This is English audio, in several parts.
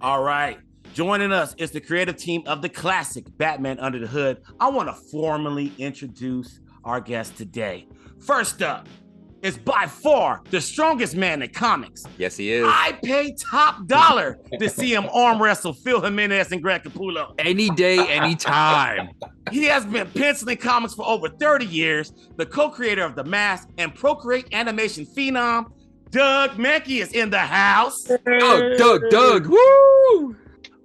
All right. Joining us is the creative team of the classic Batman Under the Hood. I want to formally introduce our guest today. First up is by far the strongest man in comics. Yes, he is. I pay top dollar to see him arm wrestle Phil Jimenez and Greg Capullo. Any day, any time. He has been penciling comics for over 30 years, the co-creator of The Mask and Procreate animation phenom. Doug Mahnke is in the house. Oh, Doug, woo!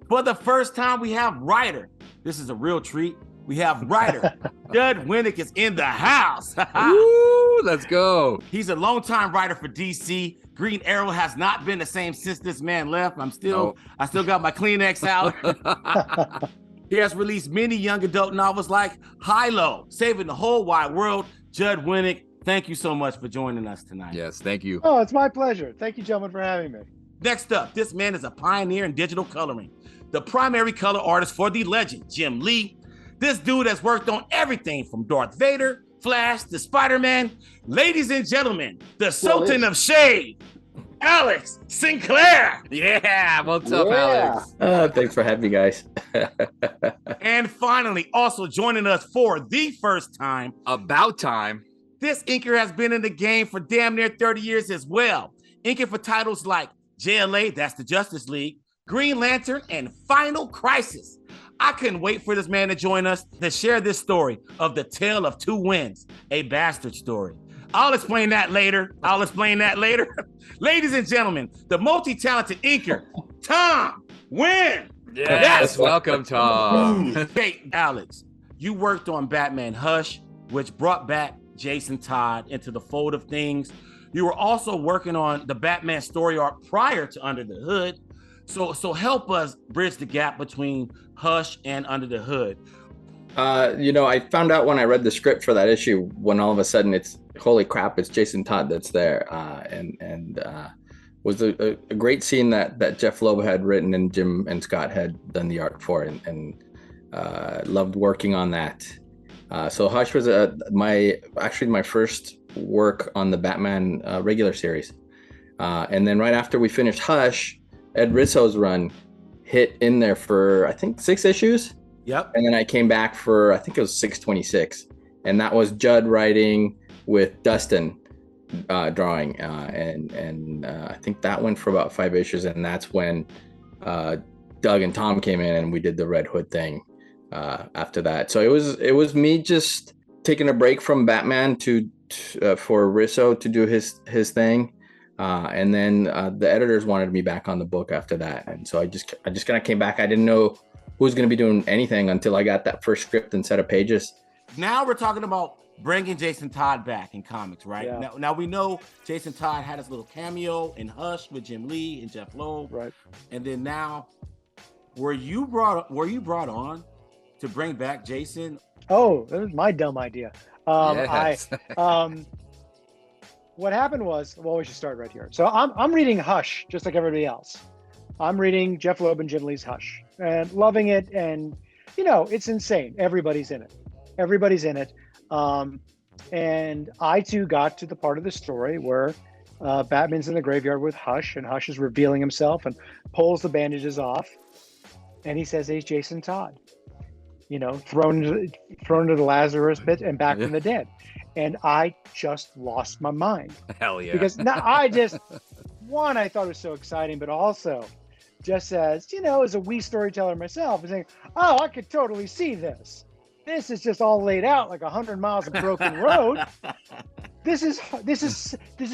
For the first time, we have writer. This is a real treat. We have writer. Judd Winick is in the house. Woo, let's go. He's a longtime writer for DC. Green Arrow has not been the same since this man left. I still got my Kleenex out. He has released many young adult novels like High Low, Saving the Whole Wide World. Judd Winick, thank you so much for joining us tonight. Yes, thank you. Oh, it's my pleasure. Thank you, gentlemen, for having me. Next up, this man is a pioneer in digital coloring, the primary color artist for the legend, Jim Lee. This dude has worked on everything from Darth Vader, Flash, to Spider-Man. Ladies and gentlemen, the Sultan of Shade, Alex Sinclair. Yeah, what's up, Alex? Thanks for having me, guys. And finally, also joining us for the first time, About time. this inker has been in the game for damn near 30 years as well. Inking for titles like JLA, that's the Justice League, Green Lantern, and Final Crisis. I couldn't wait for this man to join us to share this story of the tale of two wins, a bastard story. I'll explain that later. Ladies and gentlemen, the multi-talented inker, Tom Nguyen. Yes, welcome, Tom. Hey, Alex, you worked on Batman Hush, which brought back Jason Todd into the fold of things. You were also working on the Batman story arc prior to Under the Hood. So help us bridge the gap between Hush and Under the Hood. I found out when I read the script for that issue, when all of a sudden it's, holy crap, it's Jason Todd that's there. And was a great scene that Jeff Loeb had written and Jim and Scott had done the art for, and loved working on that. So Hush was my first work on the Batman regular series. And then right after we finished Hush, Ed Risso's run hit in there for, I think, 6 issues. Yep. And then I came back for, I think it was 626. And that was Judd writing with Dustin drawing. And I think that went for about 5 issues. And that's when Doug and Tom came in and we did the Red Hood thing after that. So it was me just taking a break from Batman for Risso to do his thing. And then the editors wanted me back on the book after that. And so I just kind of came back. I didn't know who was going to be doing anything until I got that first script and set of pages. Now we're talking about bringing Jason Todd back in comics, right? Yeah. Now we know Jason Todd had his little cameo in Hush with Jim Lee and Jeff Loeb. Right. And then now, were you brought on to bring back Jason? Oh, that was my dumb idea. Yes. What happened was, well, we should start right here. So I'm reading Hush just like everybody else. I'm reading Jeff Loeb and Jim Lee's Hush and loving it. And, it's insane. Everybody's in it. And I too got to the part of the story where Batman's in the graveyard with Hush, and Hush is revealing himself and pulls the bandages off. And he says he's Jason Todd, thrown into the Lazarus pit and back from the dead. And I just lost my mind. Hell yeah. Because now I thought it was so exciting, but also just as a wee storyteller myself, is saying, oh, I could totally see this. This is just all laid out like 100 miles of broken road. This is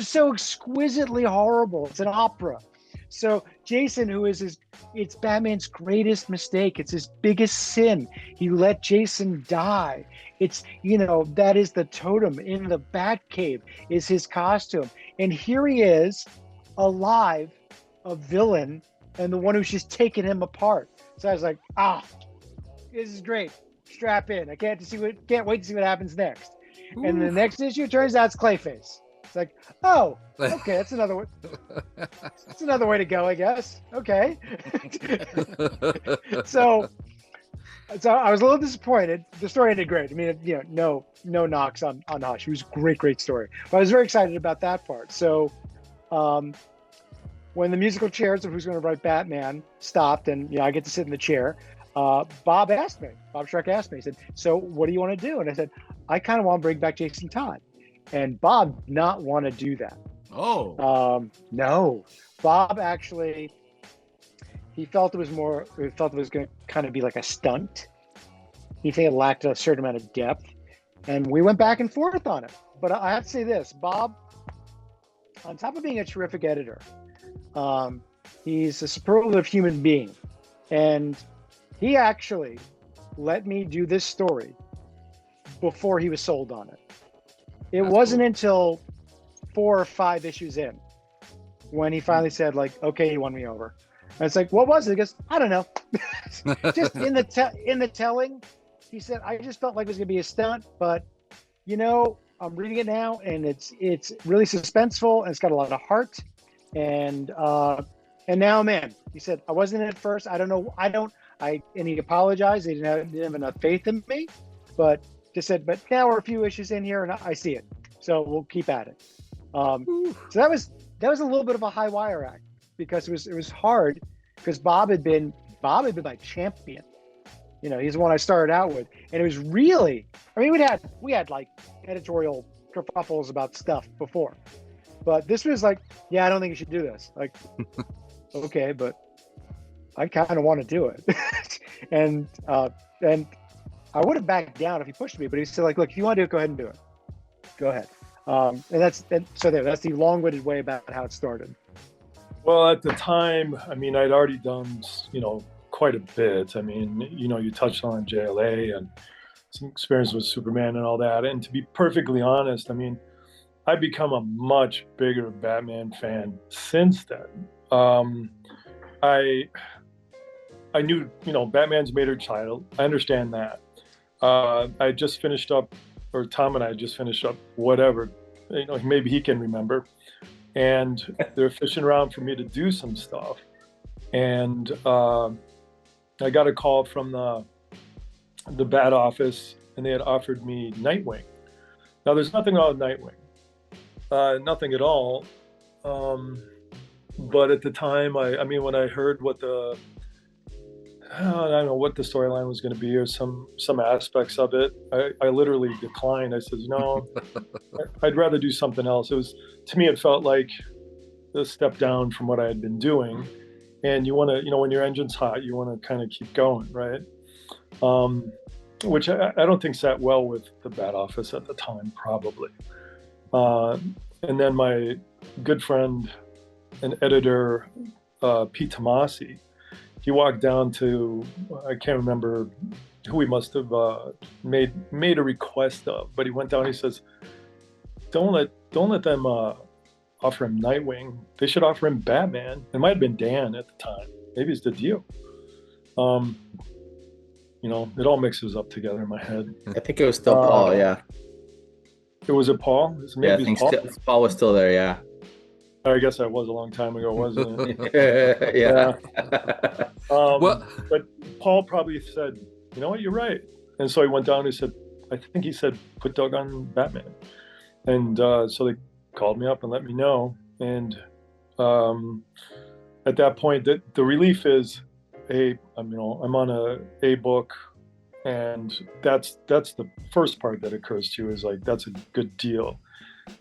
so exquisitely horrible. It's an opera. So Jason, it's Batman's greatest mistake. It's his biggest sin. He let Jason die. It's, that is the totem in the Batcave, is his costume. And here he is, alive, a villain, and the one who's just taking him apart. So I was like, this is great. Strap in. I can't wait to see what happens next. Ooh. And the next issue, turns out it's Clayface. It's like, oh, okay, that's another way. That's another way to go, I guess. Okay. So I was a little disappointed. The story ended great. I mean, no knocks on Hush. It was a great story. But I was very excited about that part. So when the musical chairs of who's going to write Batman stopped, and I get to sit in the chair, Bob Schreck asked me, he said, so what do you want to do? And I said, I kind of want to bring back Jason Todd. And Bob did not want to do that. Oh. No. Bob actually, he felt it was going to kind of be like a stunt. He think it lacked a certain amount of depth. And we went back and forth on it. But I have to say this, Bob, on top of being a terrific editor, he's a superlative human being. And he actually let me do this story before he was sold on it. It wasn't until 4 or 5 issues in when he finally said, like, okay, he won me over. And it's like, what was it? He goes, I don't know. Just in the telling, he said, I just felt like it was going to be a stunt, but I'm reading it now, and it's really suspenseful, and it's got a lot of heart, and now I'm in. He said, I wasn't in at first. I don't know. And he apologized. He didn't have enough faith in me, but just said, but now we're a few issues in here, and I see it. So we'll keep at it. So that was a little bit of a high wire act, because it was hard, because Bob had been my champion. He's the one I started out with, and it was really, we had like editorial kerfuffles about stuff before, but this was like, I don't think you should do this. Like, okay, but I kind of want to do it. and I would have backed down if he pushed me, but he said, like, look, if you want to do it, go ahead and do it. Go ahead. That's the long-winded way about how it started. Well, at the time, I'd already done, quite a bit. You touched on JLA and some experience with Superman and all that. And to be perfectly honest, I've become a much bigger Batman fan since then. I knew, Batman's major child. I understand that. I just finished up, or Tom and I just finished up, whatever, maybe he can remember. And they're fishing around for me to do some stuff. And I got a call from the Bat office, and they had offered me Nightwing. Now, there's nothing wrong with Nightwing. Nothing at all. But at the time, when I heard what I don't know what the storyline was going to be, or some aspects of it, I literally declined. I said, I'd rather do something else. To me, it felt like a step down from what I had been doing. And you want to, when your engine's hot, you want to kind of keep going, right? Which I don't think sat well with the Bat office at the time, probably. And then my good friend and editor, Pete Tomasi, he walked down to, I can't remember who he must have made a request of, but he went down, he says, don't let them offer him Nightwing. They should offer him Batman. It might have been Dan at the time. Maybe it's the deal. It all mixes up together in my head. I think it was still Paul, yeah. It was Paul? I think Paul was still there, yeah. I guess that was a long time ago, wasn't it? Yeah. But Paul probably said, you know what, you're right. And so he went down and he said, put Doug on Batman. And so they called me up and let me know. And at that point, the relief is, I'm on a book, and that's the first part that occurs to you, is like, that's a good deal.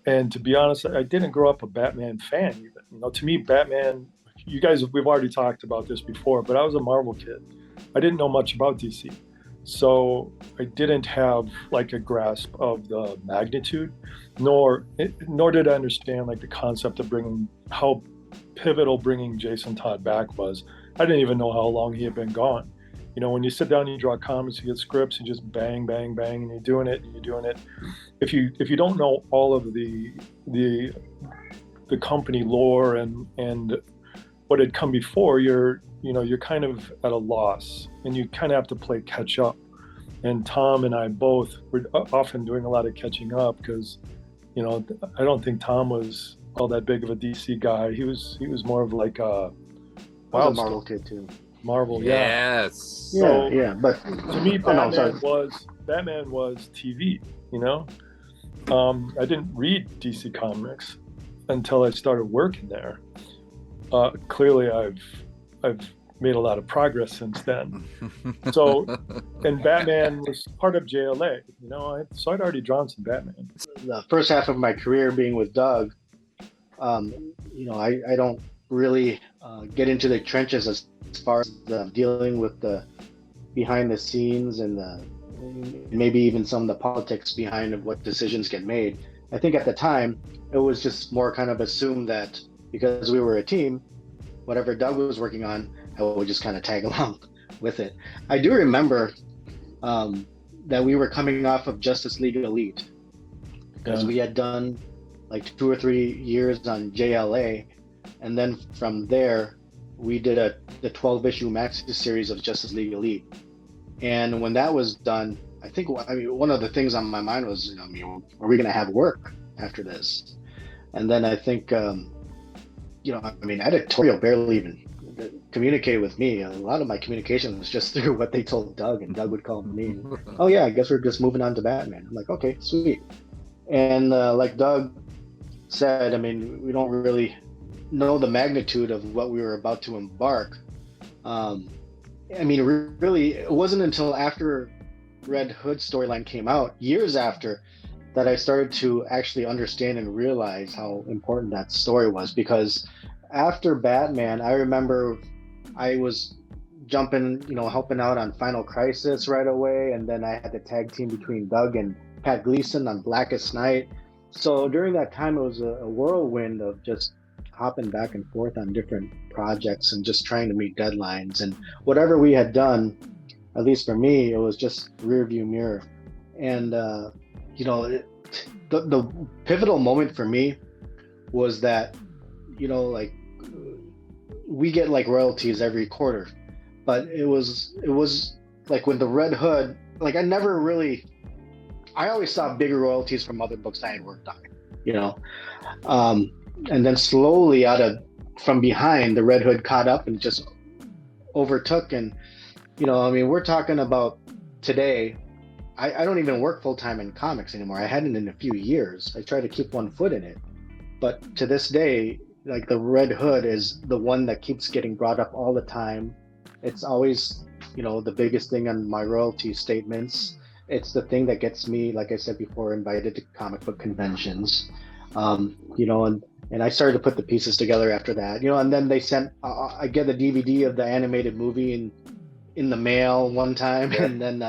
And to be honest, I didn't grow up a Batman fan even. To me, Batman, we've already talked about this before, but I was a Marvel kid. I didn't know much about DC. So I didn't have like a grasp of the magnitude, nor did I understand like the concept of how pivotal bringing Jason Todd back was. I didn't even know how long he had been gone. When you sit down and you draw comics, you get scripts, and just bang, bang, bang, and you're doing it. If you don't know all of the company lore and what had come before, you're kind of at a loss, and you kind of have to play catch up. And Tom and I both were often doing a lot of catching up, because I don't think Tom was all that big of a DC guy. He was more of like a Marvel kid too. Marvel, yeah. Yes. So, yeah, but to me, Batman was TV. I didn't read DC Comics until I started working there, Clearly, I've made a lot of progress since then. So, and Batman was part of JLA, so I'd already drawn some Batman. The first half of my career being with Doug, I don't really get into the trenches as far as dealing with the behind the scenes and maybe even some of the politics behind what decisions get made. I think at the time, it was just more kind of assumed that because we were a team, whatever Doug was working on, I would just kind of tag along with it. I do remember that we were coming off of Justice League Elite because we had done like 2 or 3 years on JLA, and then from there we did the 12-issue maxi series of Justice League Elite. And when that was done, one of the things on my mind was, are we going to have work after this? And then I think, editorial barely even communicated with me. A lot of my communication was just through what they told Doug, and Doug would call me. Oh yeah, I guess we're just moving on to Batman. I'm like, okay, sweet. And like Doug said, we don't really know the magnitude of what we were about to embark. Really, it wasn't until after Red Hood storyline came out, years after, that I started to actually understand and realize how important that story was. Because after Batman, I remember I was jumping, helping out on Final Crisis right away, and then I had the tag team between Doug and Pat Gleason on Blackest Night. So during that time, it was a whirlwind of just hopping back and forth on different projects and just trying to meet deadlines. And whatever we had done, at least for me, it was just rear view mirror. And the pivotal moment for me was that, we get like royalties every quarter, but it was like when the Red Hood, like I always saw bigger royalties from other books I had worked on, and then slowly from behind, the Red Hood caught up and just overtook. And we're talking about today, I don't even work full-time in comics anymore. I hadn't in a few years. I try to keep one foot in it, but to this day, like the Red Hood is the one that keeps getting brought up all the time. It's always the biggest thing on my royalty statements. It's the thing that gets me, like I said before, invited to comic book conventions. And I started to put the pieces together after that, and then they sent, I get a DVD of the animated movie in the mail one time, and then,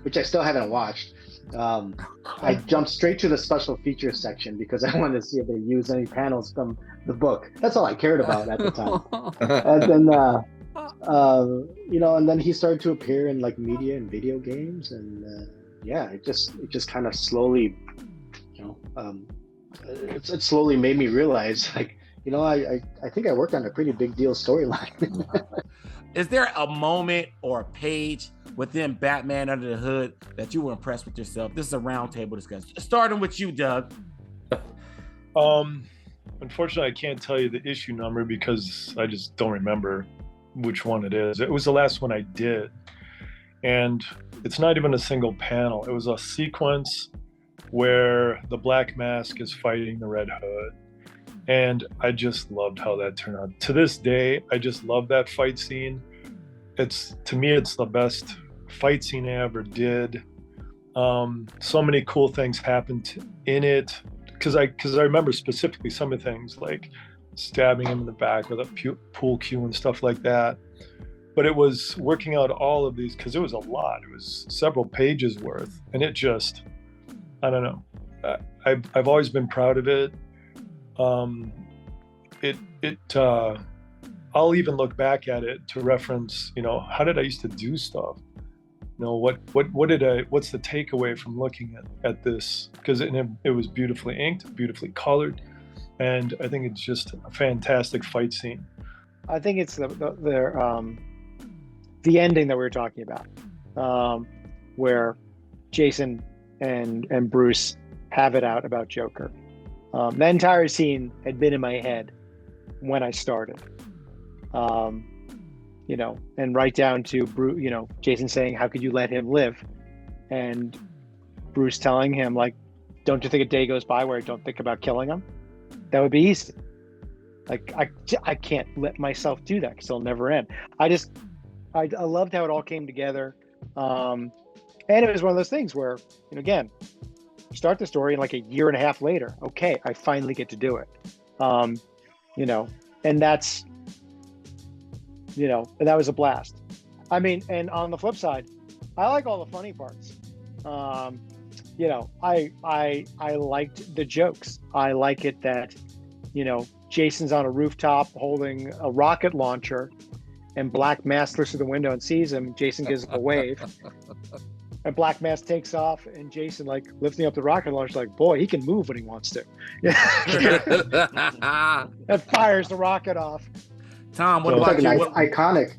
which I still haven't watched. I jumped straight to the special features section because I wanted to see if they used any panels from the book. That's all I cared about at the time. And then, and then he started to appear in like media and video games, and it just kind of slowly, it slowly made me realize, like, I think I worked on a pretty big deal storyline. Is there a moment or a page within Batman Under the Hood that you were impressed with yourself? This is a roundtable discussion. Starting with you, Doug. Unfortunately, I can't tell you the issue number because I just don't remember which one it is. It was the last one I did. And it's not even a single panel. It was a sequence where the Black Mask is fighting the Red Hood. And I just loved how that turned out. To this day, I just love that fight scene. To me, it's the best fight scene I ever did. So many cool things happened in it. Because I remember specifically some of the things, like stabbing him in the back with a pool cue and stuff like that. But it was working out all of these, because it was a lot. It was several pages worth. And it just, I don't know. I've always been proud of it. I'll even look back at it to reference, how did I used to do stuff? What's the takeaway from looking at this? Because it was beautifully inked, beautifully colored, and I think it's just a fantastic fight scene. I think it's the ending that we were talking about, where Jason and Bruce have it out about Joker. The entire scene had been in my head when I started, and right down to Bruce, Jason saying, "How could you let him live?" And Bruce telling him, like, "Don't you think a day goes by where I don't think about killing him? That would be easy." Like I can't let myself do that because it'll never end. I loved how it all came together. And it was one of those things where, again, you start the story and like a year and a half later, okay, I finally get to do it. And that's, and that was a blast. I mean, and on the flip side, I like all the funny parts. I liked the jokes. I like it that, Jason's on a rooftop holding a rocket launcher and Black Mass looks through the window and sees him. Jason gives him a wave. And Black Mass takes off, and Jason lifting up the rocket launcher, like, boy, he can move when he wants to. And fires the rocket off. Tom, what about you? Iconic.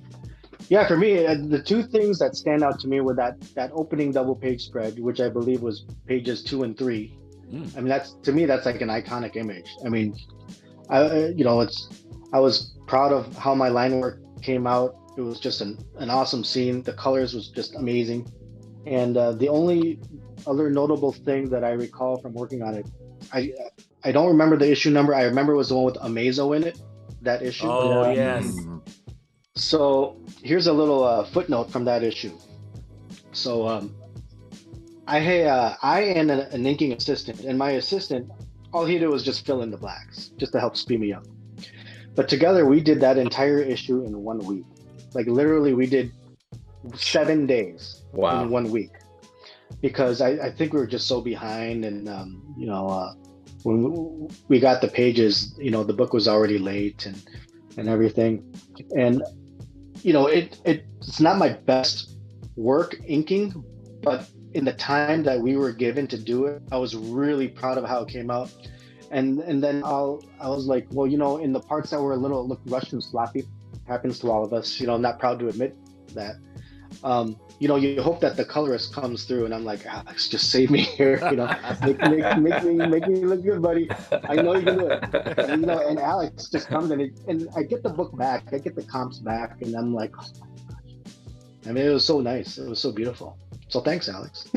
Yeah, for me, the two things that stand out to me were that opening double page spread, which I believe was pages 2 and 3. I mean, that's like an iconic image. I mean, I was proud of how my line work came out. It was just an awesome scene. The colors was just amazing. And the only other notable thing that I recall from working on it, I don't remember the issue number. I remember it was the one with Amazo in it, that issue. Oh, yes. So here's a little footnote from that issue. So I and an inking assistant, and my assistant, all he did was just fill in the blacks, just to help speed me up. But together we did that entire issue in 1 week. Like literally we did 7 days. Wow. In 1 week, because I think we were just so behind, and when we got the pages, the book was already late and everything, and it's not my best work inking, but in the time that we were given to do it, I was really proud of how it came out, and then I was like, well, in the parts that were look rushed and sloppy, happens to all of us, I'm not proud to admit that. You hope that the colorist comes through, and I'm like, Alex, just save me here. Make me look good, buddy. I know you can do it. And Alex just comes in, and I get the book back, I get the comps back, and I'm like, oh my gosh. I mean, it was so nice. It was so beautiful. So thanks, Alex.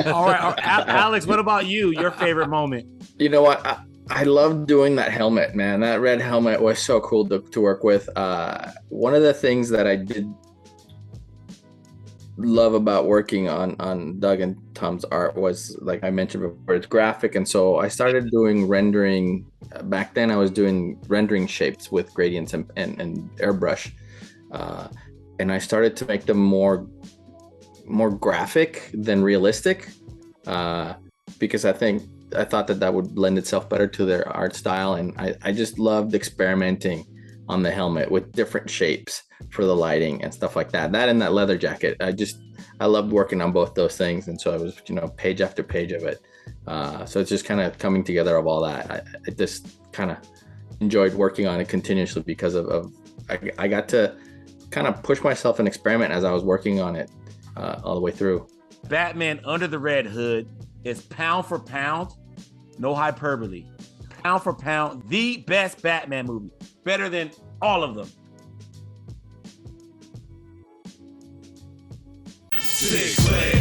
All right, Alex, what about you? Your favorite moment? You know what? I loved doing that helmet, man. That red helmet was so cool to work with. One of the things that I did love about working on Doug and Tom's art was, like I mentioned before, it's graphic, and so I started doing rendering. Back then I was doing rendering shapes with gradients and airbrush, and I started to make them more graphic than realistic, because I thought that would lend itself better to their art style, and I just loved experimenting on the helmet with different shapes for the lighting and stuff like that. That and that leather jacket, I loved working on both those things, and so it was page after page of it. So it's just kind of coming together of all that. I just kind of enjoyed working on it continuously because I got to kind of push myself and experiment as I was working on it all the way through. Batman Under the Red Hood is pound for pound, no hyperbole, pound for pound, the best Batman movie. Better than all of them. Sinclair.